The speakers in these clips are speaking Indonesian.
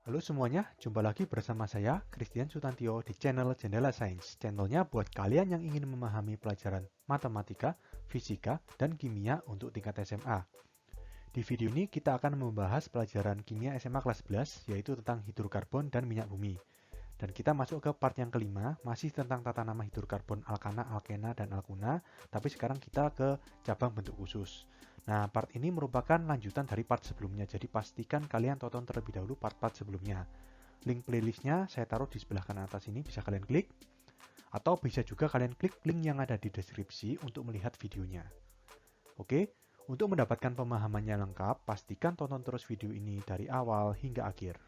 Halo semuanya, jumpa lagi bersama saya, Christian Sutantio di channel Jendela Sains. Channelnya buat kalian yang ingin memahami pelajaran matematika, fisika, dan kimia untuk tingkat SMA. Di video ini kita akan membahas pelajaran kimia SMA kelas 11, yaitu tentang hidrokarbon dan minyak bumi. Dan kita masuk ke part yang kelima, masih tentang tata nama hidrokarbon alkana, alkena, dan alkuna, tapi sekarang kita ke cabang bentuk khusus. Nah, part ini merupakan lanjutan dari part sebelumnya, jadi pastikan kalian tonton terlebih dahulu part-part sebelumnya. Link playlistnya saya taruh di sebelah kanan atas ini, bisa kalian klik. Atau bisa juga kalian klik link yang ada di deskripsi untuk melihat videonya. Oke, untuk mendapatkan pemahamannya lengkap, pastikan tonton terus video ini dari awal hingga akhir.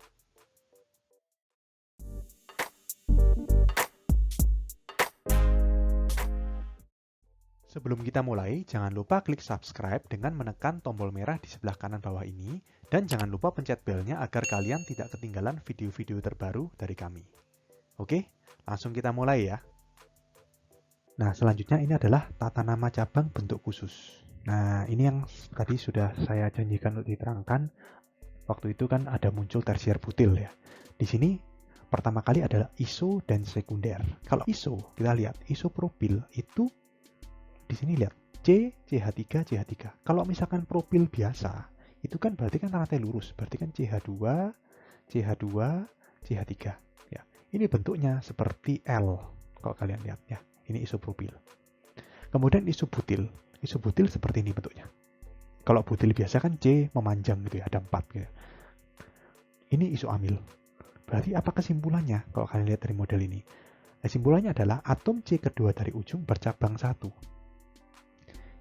Sebelum kita mulai, jangan lupa klik subscribe dengan menekan tombol merah di sebelah kanan bawah ini, dan jangan lupa pencet belnya agar kalian tidak ketinggalan video-video terbaru dari kami. Oke, langsung kita mulai ya. Nah, selanjutnya ini adalah tata nama cabang bentuk khusus. Nah, ini yang tadi sudah saya janjikan untuk diterangkan. Waktu itu kan ada muncul tersier butil ya. Di sini pertama kali adalah iso dan sekunder. Kalau iso, kita lihat isopropil itu di sini lihat C, CH3, CH3. Kalau misalkan propil biasa, itu kan berarti kan rantai lurus, berarti kan CH2, CH2, CH3. Ya, ini bentuknya seperti L. Kalau kalian lihat ya, ini isopropil. Kemudian isobutil, isobutil seperti ini bentuknya. Kalau butil biasa kan C memanjang gitu ya, ada 4 gitu. Ini isoamil. Berarti apa kesimpulannya kalau kalian lihat dari model ini? Kesimpulannya adalah atom C kedua dari ujung bercabang 1.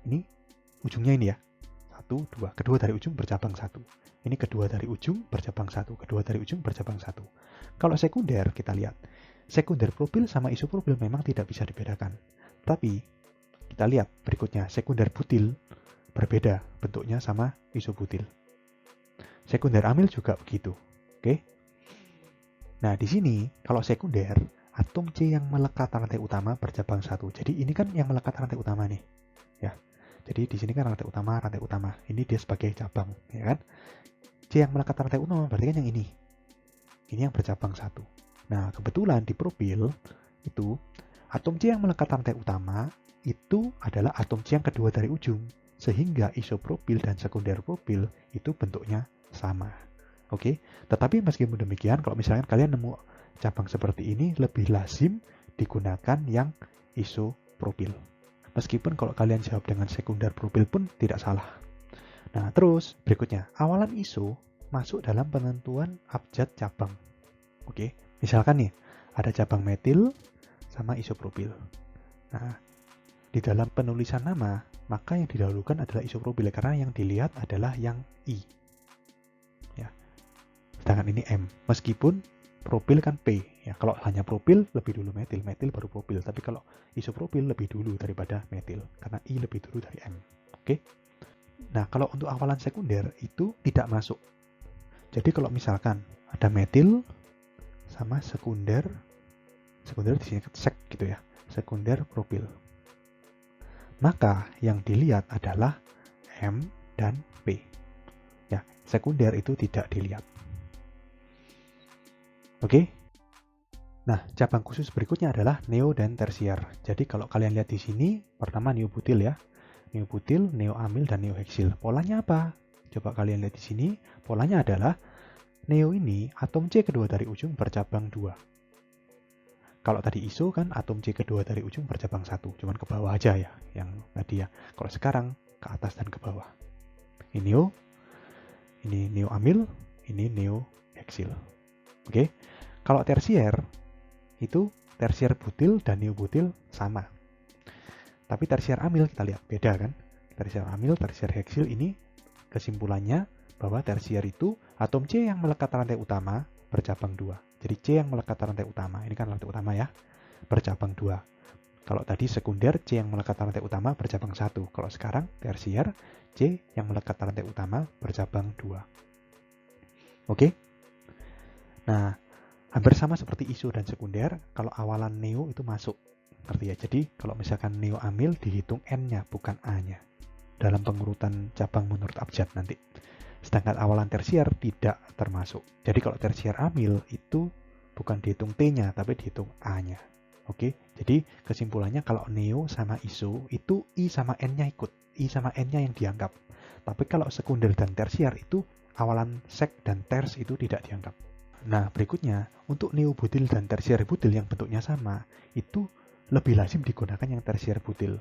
Ini ujungnya ini ya, 1, 2, kedua dari ujung bercabang 1. Ini kedua dari ujung bercabang 1, kedua dari ujung bercabang 1. Kalau sekunder kita lihat, sekunder propil sama isopropil memang tidak bisa dibedakan. Tapi kita lihat berikutnya, sekunder butil berbeda bentuknya sama isobutil. Sekunder amil juga begitu. Oke. Nah, di sini kalau sekunder, atom C yang melekat rantai utama bercabang 1. Jadi ini kan yang melekat rantai utama nih. Ya. Jadi di sini kan rantai utama. Ini dia sebagai cabang, ya kan? C yang melekat rantai utama berarti kan yang ini. Ini yang bercabang 1. Nah, kebetulan di propil itu atom C yang melekat rantai utama itu adalah atom C yang kedua dari ujung. Sehingga isopropil dan sekunder propil itu bentuknya sama. Oke, tetapi meskipun demikian, kalau misalnya kalian nemu cabang seperti ini, lebih lazim digunakan yang isopropil. Meskipun kalau kalian jawab dengan sekunder propil pun tidak salah. Nah, terus berikutnya, awalan iso masuk dalam penentuan abjad cabang. Oke, misalkan nih, ada cabang metil sama isopropil. Nah, di dalam penulisan nama, maka yang didahulukan adalah isopropil karena yang dilihat adalah yang I. Ya. Sedangkan ini M. Meskipun propil kan P. Ya, kalau hanya propil lebih dulu metil, metil baru propil. Tapi kalau isopropil lebih dulu daripada metil karena I lebih dulu dari M. Oke. Nah, kalau untuk awalan sekunder itu tidak masuk. Jadi kalau misalkan ada metil sama sekunder di sini sek gitu ya. Sekunder propil. Maka yang dilihat adalah M dan P. Ya, sekunder itu tidak dilihat. Oke. Nah, cabang khusus berikutnya adalah neo dan tersier. Jadi kalau kalian lihat di sini, pertama neobutil ya. Neobutil, neoamil, dan neoheksil. Polanya apa? Coba kalian lihat di sini. Polanya adalah neo ini atom C kedua dari ujung bercabang 2. Kalau tadi iso kan atom C kedua dari ujung bercabang 1. Cuman ke bawah aja ya, yang tadi ya. Kalau sekarang ke atas dan ke bawah. Ini neoamil, ini neoheksil. Oke. Kalau tersier itu tersier butil dan neobutil sama. Tapi tersier amil kita lihat beda kan? Tersier amil, tersier heksil ini kesimpulannya bahwa tersier itu atom C yang melekat rantai utama bercabang 2. Jadi C yang melekat rantai utama, ini kan rantai utama ya, bercabang 2. Kalau tadi sekunder C yang melekat rantai utama bercabang 1. Kalau sekarang tersier C yang melekat rantai utama bercabang 2. Oke? Nah, hampir sama seperti iso dan sekunder, kalau awalan neo itu masuk. Ngerti ya? Jadi kalau misalkan neo amil dihitung N-nya bukan A-nya. Dalam pengurutan cabang menurut abjad nanti. Sedangkan awalan tersier tidak termasuk. Jadi kalau tersier amil itu bukan dihitung T-nya, tapi dihitung A-nya. Oke, jadi kesimpulannya kalau neo sama iso itu I sama N-nya ikut. I sama N-nya yang dianggap. Tapi kalau sekunder dan tersier itu awalan sek dan ters itu tidak dianggap. Nah, berikutnya untuk neobutil dan tersier butil yang bentuknya sama, itu lebih lazim digunakan yang tersier butil.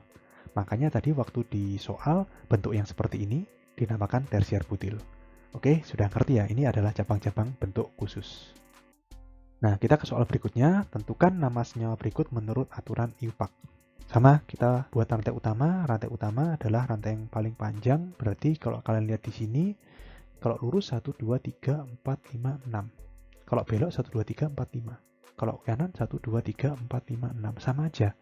Makanya tadi waktu di soal bentuk yang seperti ini dinamakan tersier butil. Oke, sudah ngerti ya? Ini adalah cabang-cabang bentuk khusus. Nah, kita ke soal berikutnya. Tentukan nama senyawa berikut menurut aturan IUPAC. Sama, kita buat rantai utama. Rantai utama adalah rantai yang paling panjang. Berarti kalau kalian lihat di sini, kalau lurus 1, 2, 3, 4, 5, 6. Kalau belok 1, 2, 3, 4, 5. Kalau kanan 1, 2, 3, 4, 5, 6. Sama aja.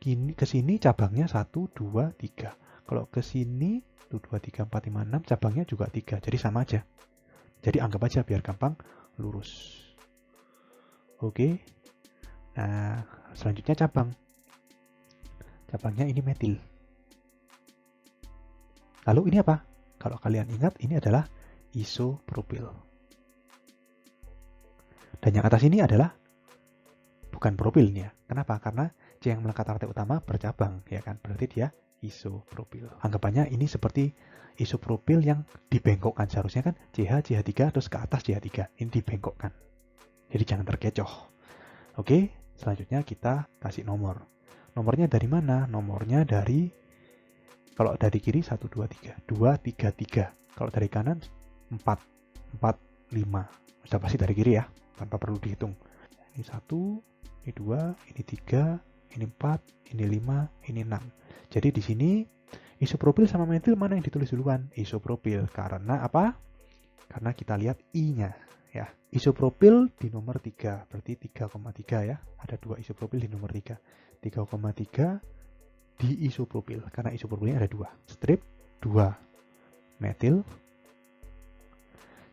Ke sini cabangnya 1, 2, 3. Kalau ke sini 1, 2, 3, 4, 5, 6 cabangnya juga 3. Jadi sama aja. Jadi anggap aja biar gampang lurus. Oke. Nah, selanjutnya cabang. Cabangnya ini metil. Lalu ini apa? Kalau kalian ingat ini adalah isopropil. Dan yang atas ini adalah bukan propilnya. Kenapa? Karena C yang melekat rantai utama bercabang, ya kan? Berarti dia isopropil. Anggapannya ini seperti isopropil yang dibengkokkan. Seharusnya kan CH, CH3, terus ke atas CH3. Ini dibengkokkan. Jadi jangan terkecoh. Oke, selanjutnya kita kasih nomor. Nomornya dari mana? Nomornya dari, kalau dari kiri 1, 2, 3. 2, 3, 3. Kalau dari kanan 4, 4, 5. Sudah pasti dari kiri ya, tanpa perlu dihitung. Ini 1, ini 2, ini 3, ini 4, ini 5, ini 6. Jadi di sini isopropil sama metil mana yang ditulis duluan? Isopropil. Karena apa? Karena kita lihat I-nya. Ya, isopropil di nomor 3, berarti 3,3 ya. Ada 2 isopropil di nomor 3. 3,3 di isopropil, karena isopropilnya ada 2. Strip 2 metil.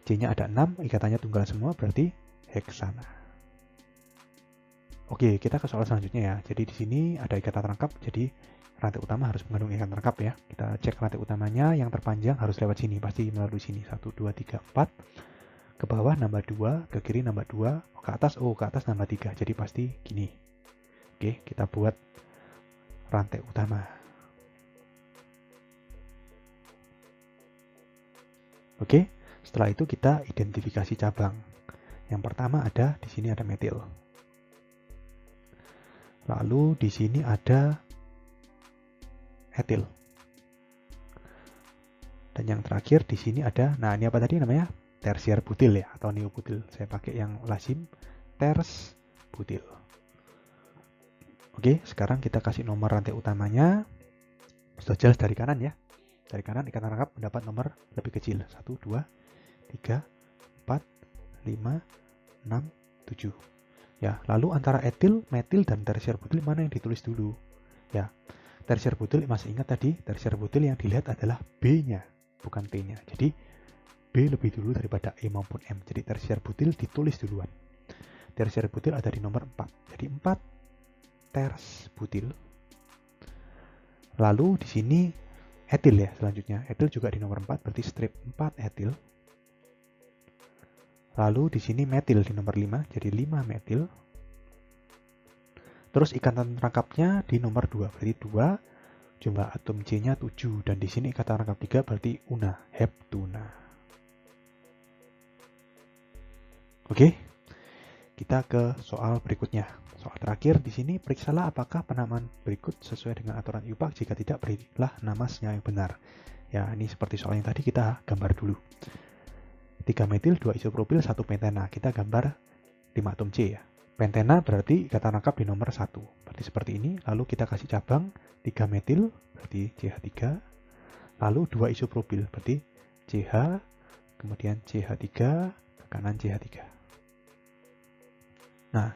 C-nya ada 6, ikatannya tunggal semua, berarti heksana. Oke, kita ke soal selanjutnya ya. Jadi di sini ada ikatan rangkap, jadi rantai utama harus mengandung ikatan rangkap ya. Kita cek rantai utamanya, yang terpanjang harus lewat sini, pasti melalui sini. 1, 2, 3, 4. Ke bawah nambah 2, ke kiri nambah 2, ke atas nambah 3. Jadi pasti gini. Oke, kita buat rantai utama. Oke, setelah itu kita identifikasi cabang. Yang pertama ada, di sini ada metil. Lalu di sini ada etil. Dan yang terakhir di sini ada, nah ini apa tadi namanya? Tersier butil ya, atau neobutil. Saya pakai yang lazim, ters butil. Oke, sekarang kita kasih nomor rantai utamanya. Sudah jelas dari kanan ya. Dari kanan ikatan rangkap mendapat nomor lebih kecil. 1, 2, 3, 4, 5, 6, 7. Ya, lalu antara etil, metil, dan tersier butil mana yang ditulis dulu? Ya, tersier butil masih ingat tadi, tersier butil yang dilihat adalah B-nya, bukan T-nya. Jadi B lebih dulu daripada E maupun M. Jadi tersier butil ditulis duluan. Tersier butil ada di nomor 4. Jadi 4 ters butil. Lalu di sini etil ya selanjutnya. Etil juga di nomor 4, berarti strip 4 etil. Lalu di sini metil di nomor 5, jadi 5 metil. Terus ikatan rangkapnya di nomor 2, berarti 2. Jumlah atom C-nya 7. Dan di sini ikatan rangkap 3 berarti una, heptuna. Oke, kita ke soal berikutnya. Soal terakhir di sini, periksalah apakah penamaan berikut sesuai dengan aturan IUPAC. Jika tidak, berilah nama senyawa yang benar. Ya, ini seperti soal yang tadi, kita gambar dulu. 3 metil, 2 isopropil, 1 pentena. Kita gambar 5 atom C ya. Pentena berarti ikatan rangkap di nomor 1. Berarti seperti ini. Lalu kita kasih cabang 3 metil, berarti CH3. Lalu 2 isopropil, berarti CH, kemudian CH3, ke kanan CH3. Nah,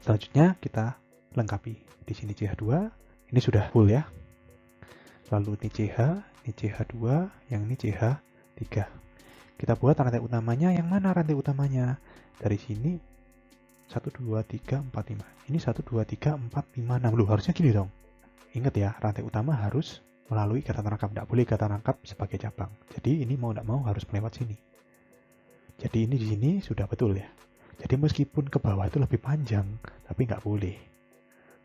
selanjutnya kita lengkapi. Di sini CH2, ini sudah full ya. Lalu ini CH, ini CH2, yang ini CH3. Kita buat rantai utamanya, yang mana rantai utamanya? Dari sini 1, 2, 3, 4, 5. Ini 1, 2, 3, 4, 5, 6. Loh, harusnya gini dong. Ingat ya, rantai utama harus melalui kata rangkap, tidak boleh kata rangkap sebagai cabang. Jadi ini mau tidak mau harus melewat sini. Jadi ini di sini sudah betul ya. Jadi meskipun ke bawah itu lebih panjang, tapi nggak boleh.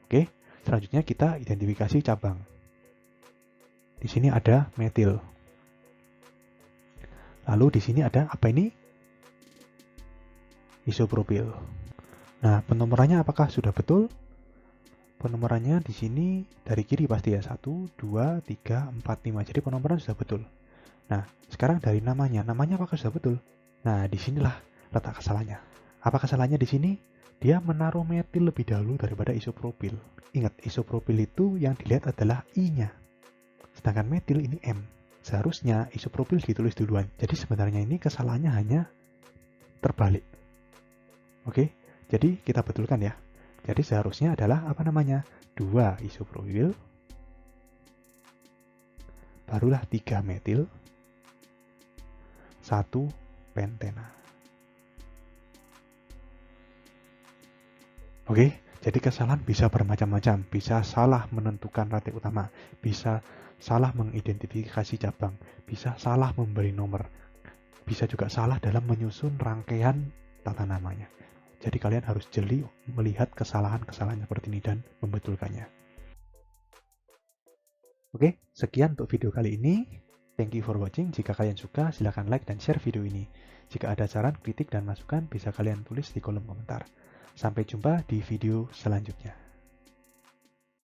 Oke, selanjutnya kita identifikasi cabang. Di sini ada metil. Lalu di sini ada apa ini? Isopropil. Nah, penomorannya apakah sudah betul? Penomorannya di sini dari kiri pasti ya. 1, 2, 3, 4, 5. Jadi penomoran sudah betul. Nah, sekarang dari namanya. Namanya apakah sudah betul? Nah, disinilah letak kesalahannya. Apa kesalahannya di sini? Dia menaruh metil lebih dahulu daripada isopropil. Ingat, isopropil itu yang dilihat adalah I-nya. Sedangkan metil ini M. Seharusnya isopropil ditulis duluan. Jadi sebenarnya ini kesalahannya hanya terbalik. Oke, jadi kita betulkan ya. Jadi seharusnya adalah apa namanya? 2 isopropil, barulah 3 metil, 1 pentena. Oke, jadi kesalahan bisa bermacam-macam. Bisa salah menentukan rantai utama, bisa salah mengidentifikasi cabang, bisa salah memberi nomor, bisa juga salah dalam menyusun rangkaian tata namanya. Jadi kalian harus jeli melihat kesalahan-kesalahan seperti ini dan membetulkannya. Oke, sekian untuk video kali ini. Thank you for watching. Jika kalian suka, silahkan like dan share video ini. Jika ada saran, kritik, dan masukan, bisa kalian tulis di kolom komentar. Sampai jumpa di video selanjutnya.